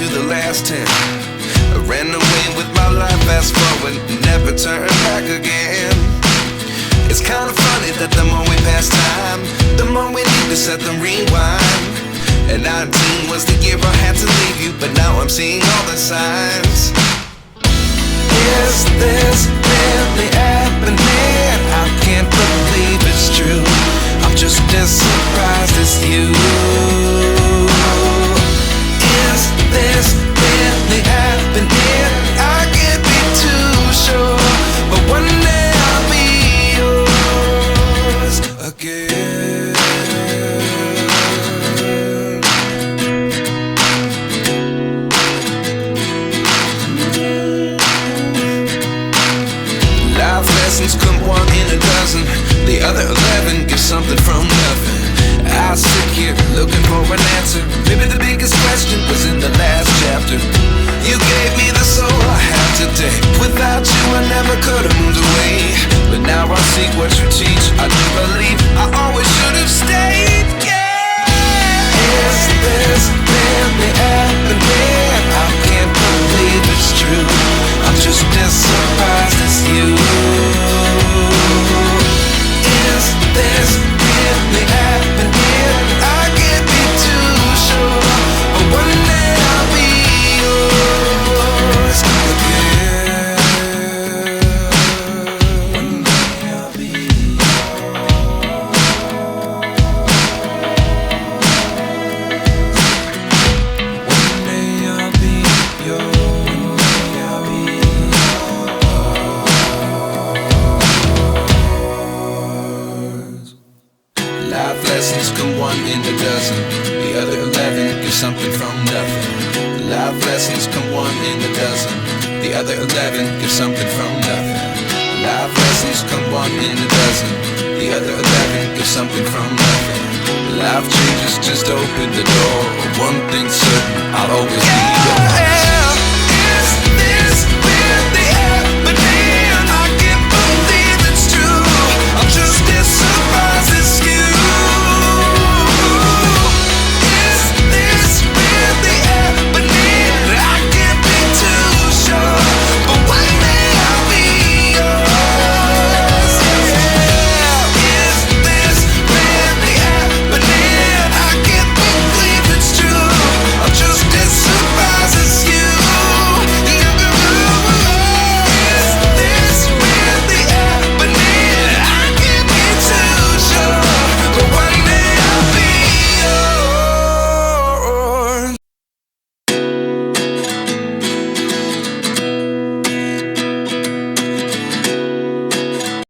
to the last 10. I ran away with my life, fast forward, never turn back again. It's kinda funny that the more we pass time, the more we need to set the rewind. And 19 was the year I had to leave you, but now I'm seeing all the signs. Is this really happening? I can't believe it's true. I'm just as surprised as you. Is this really happening? I can't be too sure, but one day I'll be yours again. Life lessons come one in a dozen. The other 11 give something from nothing. I sit here looking for an answer. Maybe the biggest question was in the last chapter. You gave me the soul I have today. Without you I never could have moved away. But now I see what you teach. I do believe I always should have stayed. Yeah. Is this really happening? I can't believe it's true. I'm just as surprised as you. Is this really happening? I can't be too sure, but one day I'll be yours again. One day I'll be yours. One day I'll be yours. I'll be yours. Life lessons come one in a dozen. The other 11 give something from nothing. Life lessons come one in a dozen. The other 11 give something from nothing. Life lessons come one in a dozen. The other 11 give something from nothing. Life changes just open the door. One thing's certain, I'll always